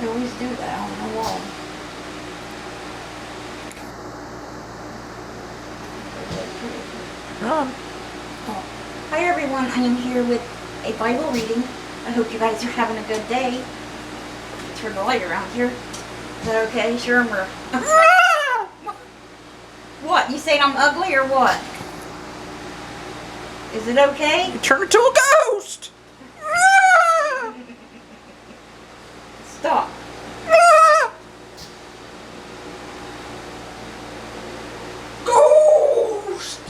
They always do that. I don't know why. Oh. Hi everyone, I am here with a Bible reading. I hope you guys are having a good day. Turn the light around here. Is that okay? Sure, What? You saying I'm ugly or what? Is it okay? You turned into a ghost! Stop. Ghost!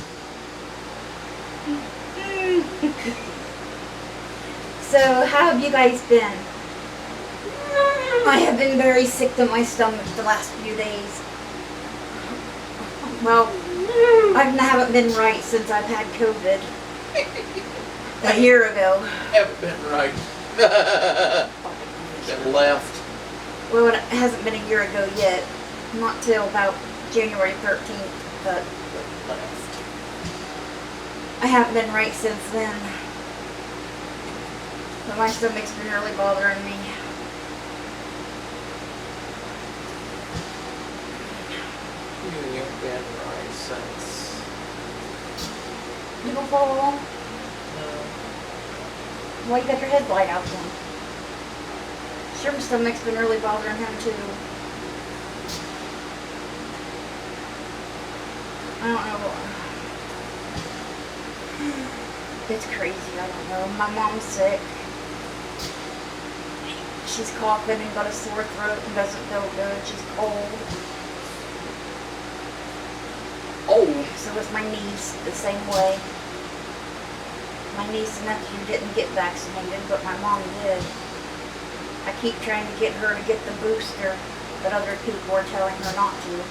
So, how have you guys been? I have been very sick to my stomach the last few days. Well, I haven't been right since I've had COVID. A year ago. Haven't been right. Been left. Well, it hasn't been a year ago yet. Not till about January 13th, but Left. I haven't been right since then. But my stomach's been really bothering me. You ain't been right since. You gonna follow along? No. Why you got your headlight out then? Sure, my stomach's been really bothering him too. I don't know what. It's crazy, I don't know. My mom's sick. She's coughing and got a sore throat and doesn't feel good. She's cold. Oh. So is my niece the same way. My niece and nephew didn't get vaccinated, but my mom did. I keep trying to get her to get the booster, but other people are telling her not to.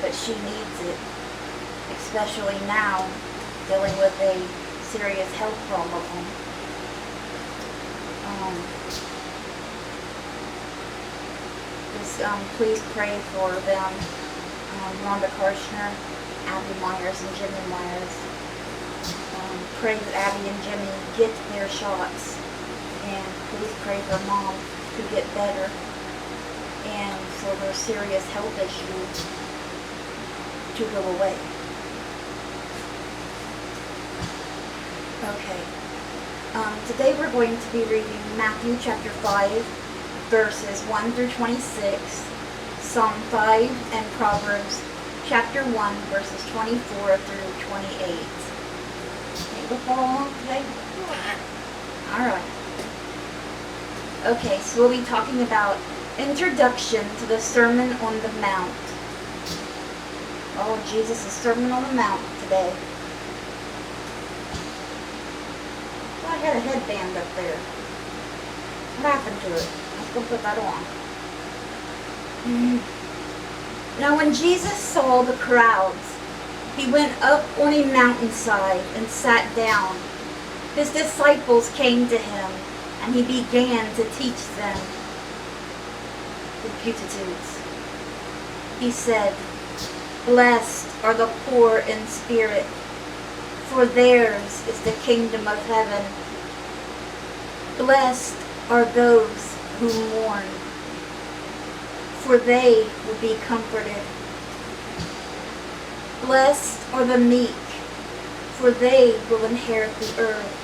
But she needs it, especially now, dealing with a serious health problem. Please pray for them, Rhonda Karshner, Abby Myers, and Jimmy Myers. Pray that Abby and Jimmy get their shots, and please pray for Mom to get better, and for their serious health issues to go away. Okay. Today we're going to be reading Matthew chapter 5, verses 1 through 26, Psalm 5, and Proverbs Chapter 1, verses 24 through 28. Think we'll follow along today? Alright. Okay, so we'll be talking about Introduction to the Sermon on the Mount. Oh, Jesus' Sermon on the Mount today. Well, I had a headband up there. What happened to it? Let's go put that on. Now when Jesus saw the crowds, he went up on a mountainside and sat down. His disciples came to him, and he began to teach them the Beatitudes. He said, "Blessed are the poor in spirit, for theirs is the kingdom of heaven. Blessed are those who mourn, for they will be comforted. Blessed are the meek, for they will inherit the earth."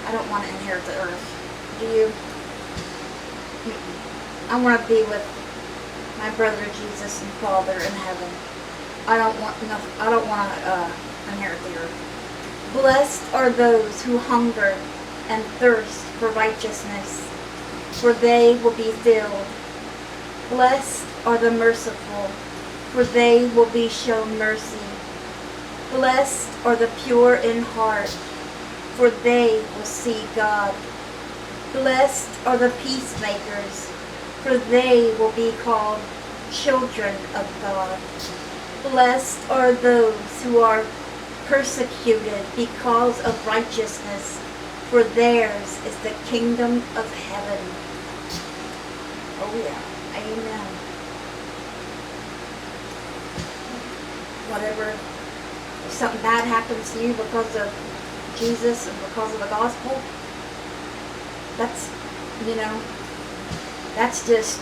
I don't want to inherit the earth. Do you? I want to be with my brother Jesus and Father in heaven. I don't want to inherit the earth. Blessed are those who hunger and thirst for righteousness, for they will be filled. Blessed are the merciful, for they will be shown mercy. Blessed are the pure in heart, for they will see God. Blessed are the peacemakers, for they will be called children of God. Blessed are those who are persecuted because of righteousness, for theirs is the kingdom of heaven. Oh yeah. Amen. Whatever, if something bad happens to you because of Jesus and because of the gospel, that's, That's just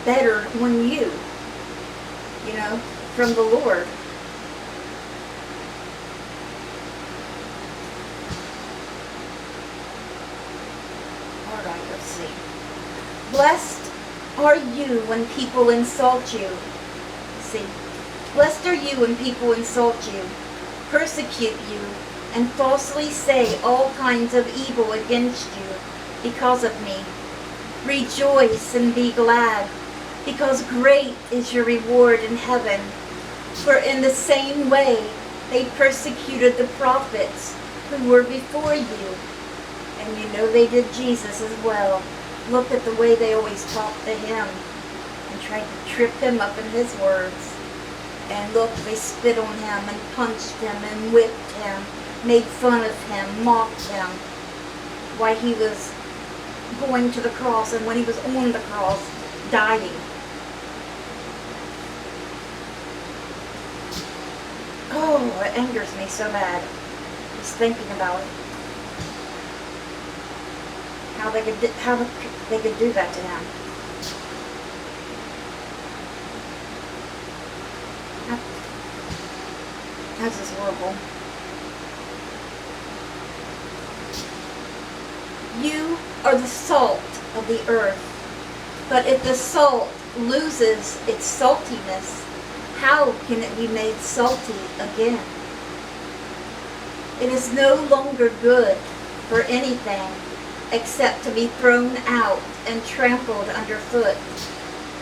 better when you know, from the Lord. Alright, let's see. Blessed are you when people insult you. See. Blessed are you when people insult you, persecute you, and falsely say all kinds of evil against you because of me. Rejoice and be glad, because great is your reward in heaven. For in the same way they persecuted the prophets who were before you. And you know they did Jesus as well. Look at the way they always talked to him and tried to trip him up in his words. And look, they spit on him and punched him and whipped him, made fun of him, mocked him while he was going to the cross and when he was on the cross, dying. Oh, it angers me so bad just thinking about it. How they could do that to him. That's just horrible. You are the salt of the earth. But if the salt loses its saltiness, how can it be made salty again? It is no longer good for anything except to be thrown out and trampled underfoot.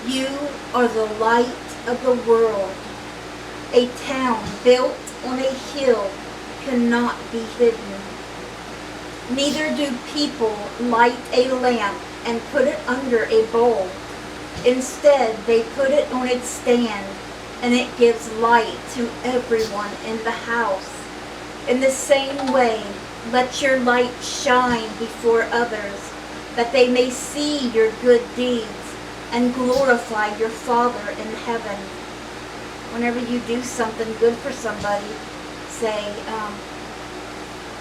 You are the light of the world. A town built on a hill cannot be hidden. Neither do people light a lamp and put it under a bowl. Instead, they put it on its stand, and it gives light to everyone in the house. In the same way, let your light shine before others, that they may see your good deeds and glorify your Father in heaven. Whenever you do something good for somebody, say,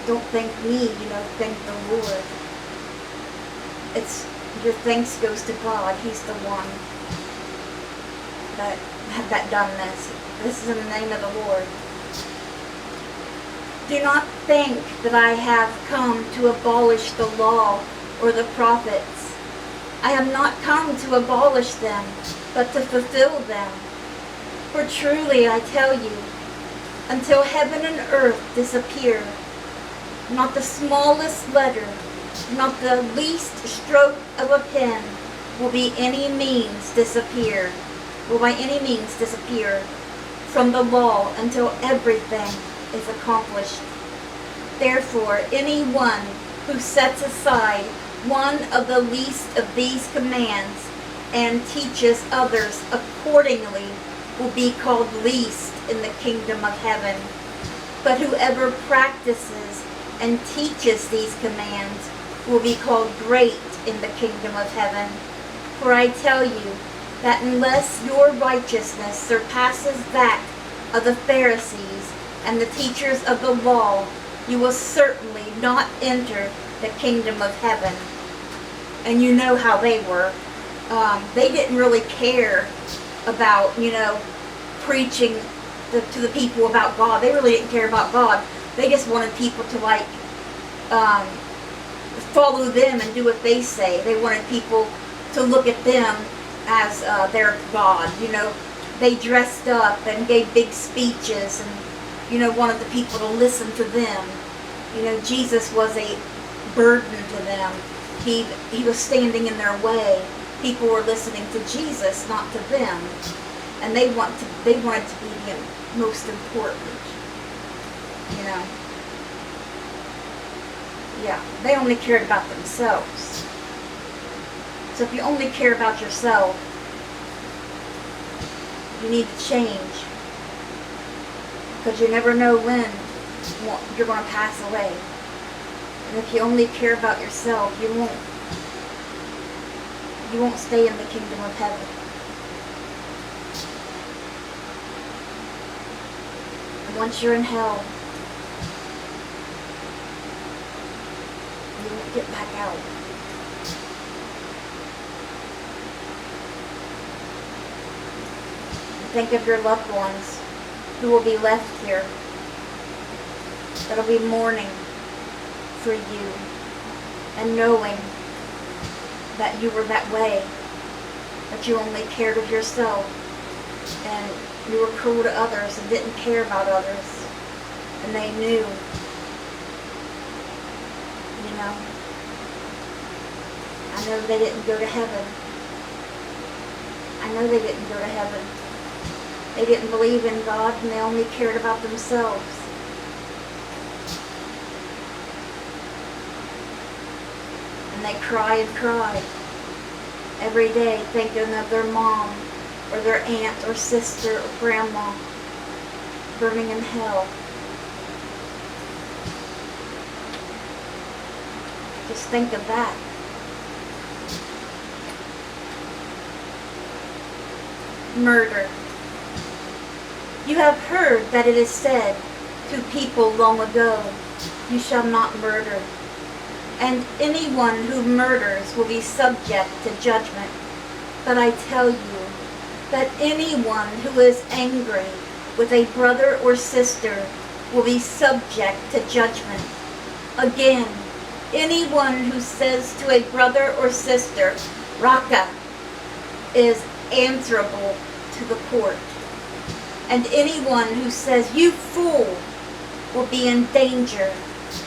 don't thank me, thank the Lord. Your thanks goes to God. He's the one that done this. This is in the name of the Lord. Do not think that I have come to abolish the law or the prophets. I have not come to abolish them, but to fulfill them. For truly I tell you, until heaven and earth disappear, not the smallest letter, not the least stroke of a pen will by any means disappear from the law until everything is accomplished. Therefore, anyone who sets aside one of the least of these commands and teaches others accordingly will be called least in the kingdom of heaven. But whoever practices and teaches these commands will be called great in the kingdom of heaven. For I tell you that unless your righteousness surpasses that of the Pharisees and the teachers of the law, you will certainly not enter the kingdom of heaven. And you know how they were. They didn't really care about, preaching to the people about God. They really didn't care about God. They just wanted people to follow them and do what they say. They wanted people to look at them as their God. They dressed up and gave big speeches and, wanted the people to listen to them. Jesus was a burden to them. He was standing in their way. People were listening to Jesus, not to them. And they wanted to be the most important. Yeah, they only cared about themselves. So if you only care about yourself, you need to change. Because you never know when you're going to pass away. And if you only care about yourself, you won't stay in the kingdom of heaven. And once you're in hell, you won't get back out. Think of your loved ones who will be left here, that'll be mourning for you, and knowing that you were that way, that you only cared of yourself, and you were cruel to others and didn't care about others, and they knew, you know. I know they didn't go to heaven. I know they didn't go to heaven. They didn't believe in God, and they only cared about themselves. And they cry and cry every day, thinking of their mom or their aunt or sister or grandma burning in hell. Just think of that. Murder. You have heard that it is said to people long ago, "You shall not murder." And anyone who murders will be subject to judgment. But I tell you that anyone who is angry with a brother or sister will be subject to judgment. Again, anyone who says to a brother or sister, "Raka," is answerable to the court. And anyone who says, "You fool," will be in danger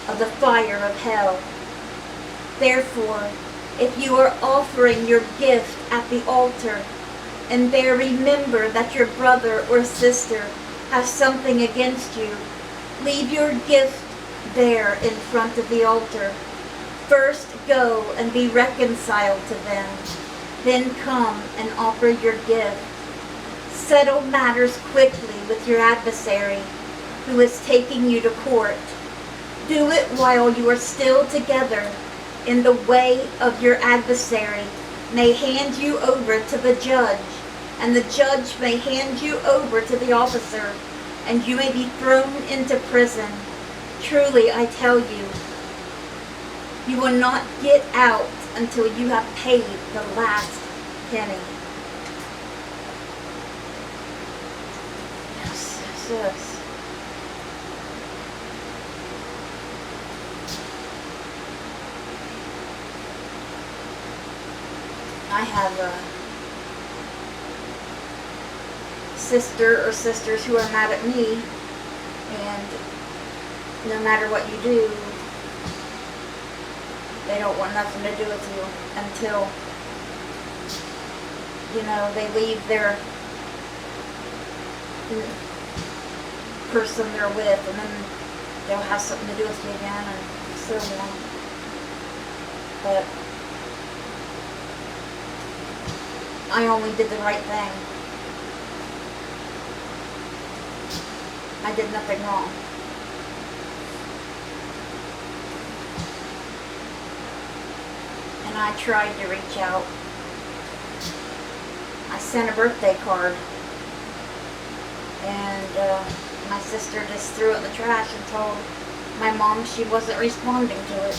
of the fire of hell. Therefore, if you are offering your gift at the altar, and there remember that your brother or sister has something against you, leave your gift there in front of the altar. First go and be reconciled to them. Then come and offer your gift. Settle matters quickly with your adversary who is taking you to court. Do it while you are still together, in the way of your adversary may hand you over to the judge, and the judge may hand you over to the officer, and you may be thrown into prison. Truly, I tell you, you will not get out until you have paid the last penny. Yes, yes. I have a sister or sisters who are mad at me, and no matter what you do, they don't want nothing to do with you until, you know, they leave their person they're with, and then they'll have something to do with you again, and so on. But I only did the right thing. I did nothing wrong. And I tried to reach out. I sent a birthday card, and my sister just threw it in the trash and told my mom she wasn't responding to it.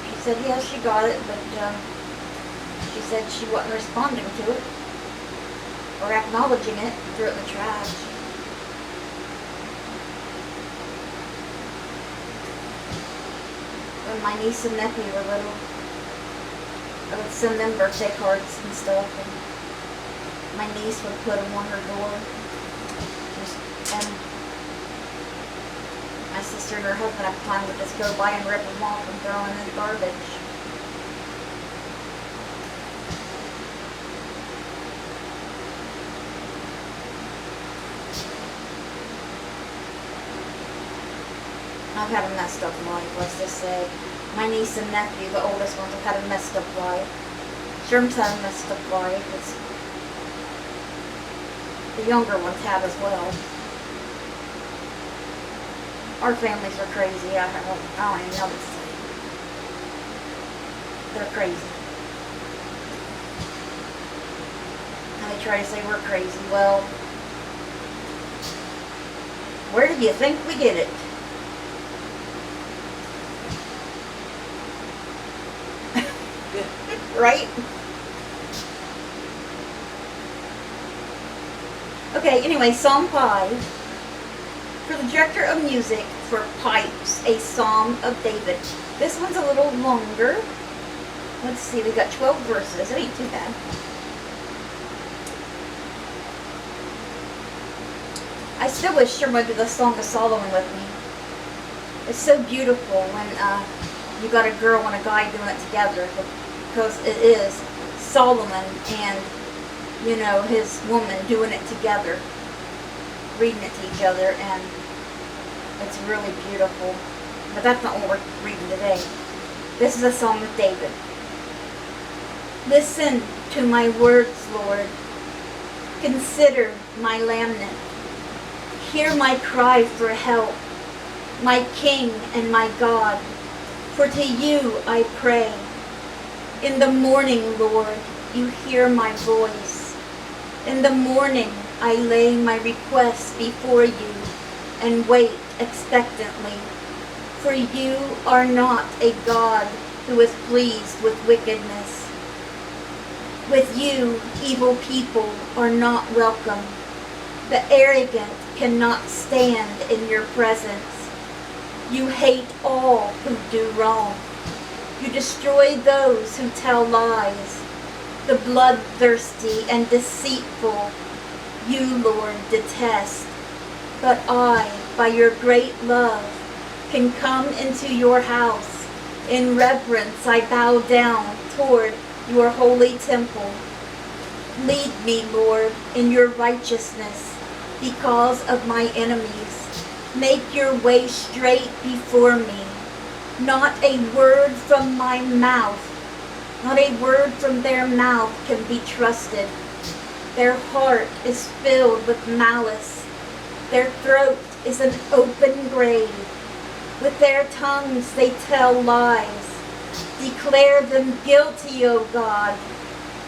She said, yeah, she got it, but she said she wasn't responding to it or acknowledging it, and threw it in the trash. When my niece and nephew were little, I would send them birthday cards and stuff, and my niece would put them on her door, and my sister and her husband at the time would just go by and rip them off and throw them in the garbage. I've had a messed up life, let's just say. My niece and nephew, the oldest ones, have had a messed up life. Sherm's had a messed up life. The younger ones have as well. Our families are crazy. I don't even know what to say. They're crazy. And they try to say we're crazy. Well, where do you think we get it? Right? Okay, anyway, Psalm 5. For the director of music for pipes, a Psalm of David. This one's a little longer. Let's see, we got 12 verses. It ain't too bad. I still wish someone would do the Song of Solomon with me. It's so beautiful when you got a girl and a guy doing it together, because it is Solomon and, you know, his woman doing it together, reading it to each other, and it's really beautiful. But that's not what we're reading today. This is a Psalm of David. Listen to my words, Lord. Consider my lament. Hear my cry for help, my King and my God. For to you I pray. In the morning, Lord, you hear my voice. In the morning I lay my requests before you and wait expectantly. For you are not a God who is pleased with wickedness. With you, evil people are not welcome. The arrogant cannot stand in your presence. You hate all who do wrong. You destroy those who tell lies. The bloodthirsty and deceitful you, Lord, detest. But I, by your great love, can come into your house. In reverence I bow down toward your holy temple. Lead me, Lord, in your righteousness because of my enemies. Make your way straight before me. Not a word from my mouth, not a word from their mouth can be trusted. Their heart is filled with malice. Their throat is an open grave. With their tongues they tell lies. Declare them guilty, O God.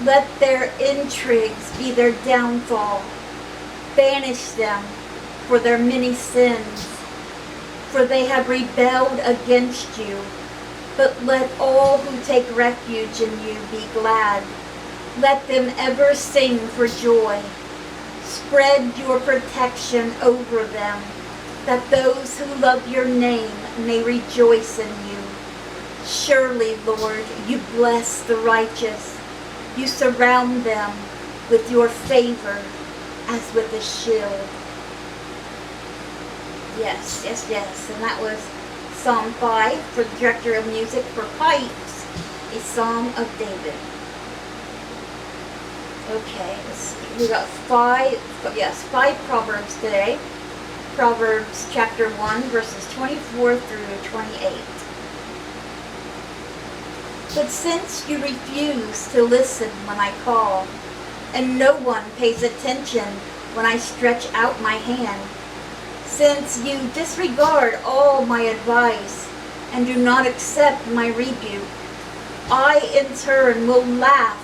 Let their intrigues be their downfall. Banish them for their many sins, for they have rebelled against you. But let all who take refuge in you be glad. Let them ever sing for joy. Spread your protection over them, that those who love your name may rejoice in you. Surely, Lord, you bless the righteous. You surround them with your favor as with a shield. Yes, yes, yes. And that was Psalm 5 for the director of music for pipes, a Psalm of David. Okay, let's see. We got five Proverbs today. Proverbs Chapter 1, verses 24 through 28. But since you refuse to listen when I call, and no one pays attention when I stretch out my hand, since you disregard all my advice and do not accept my rebuke, I in turn will laugh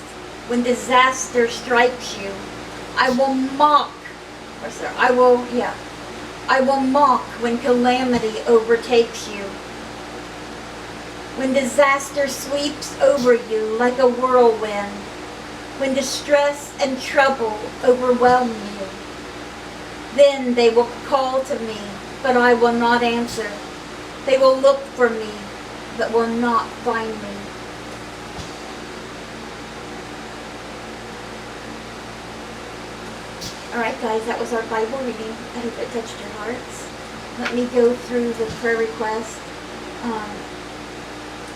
when disaster strikes you. I will mock when calamity overtakes you. When disaster sweeps over you like a whirlwind, when distress and trouble overwhelm you, then they will call to me, but I will not answer. They will look for me, but will not find me. Alright guys, that was our Bible reading. I hope it touched your hearts. Let me go through the prayer request.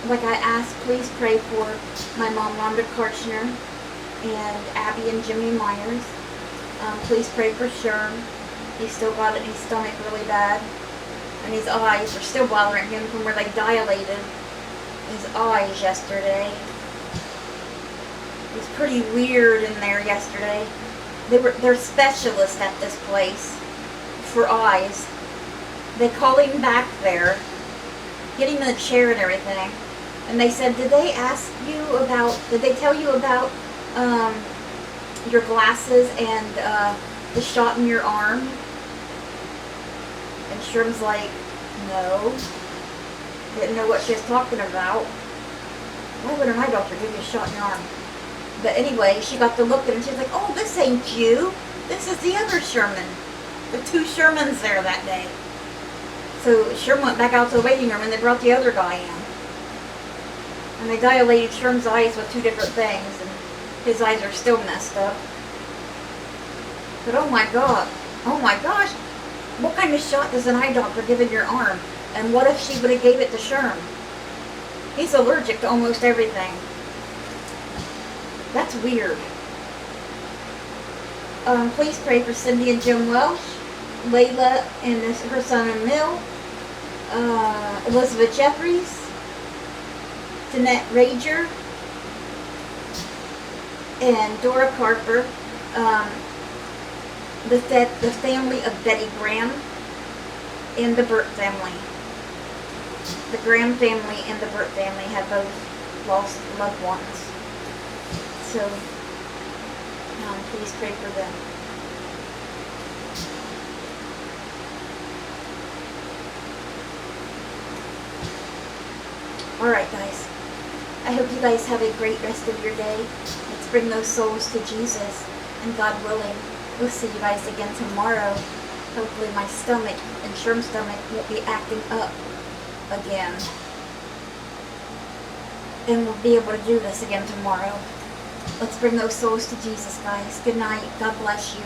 Like I asked, please pray for my mom, Rhonda Karchner, and Abby and Jimmy Myers. Please pray for Sherm. He's still got it in his stomach really bad. And his eyes are still bothering him from where they dilated his eyes yesterday. It was pretty weird in there yesterday. They're specialists at this place for eyes. They call him back there, get him in a chair and everything. And they said, did they tell you about your glasses and the shot in your arm? And Sherm's like, no. Didn't know what she was talking about. Why would an eye doctor give you a shot in your arm? But anyway, she got to look at him and she was like, oh, this ain't you. This is the other Sherman. The two Shermans there that day. So Sherman went back out to the waiting room and they brought the other guy in. And they dilated Sherman's eyes with two different things, and his eyes are still messed up. But oh my gosh, what kind of shot does an eye doctor give in your arm? And what if she would have gave it to Sherm? He's allergic to almost everything. That's weird. Please pray for Cindy and Jim Welsh, Layla and her son Emil, Elizabeth Jeffries, Jeanette Rager, and Dora Carper, the family of Betty Graham, and the Burt family. The Graham family and the Burt family have both lost loved ones. So, please pray for them. Alright guys, I hope you guys have a great rest of your day. Let's bring those souls to Jesus, and God willing, we'll see you guys again tomorrow. Hopefully my stomach and Sherm's stomach won't be acting up again. And we'll be able to do this again tomorrow. Let's bring those souls to Jesus, guys. Good night. God bless you.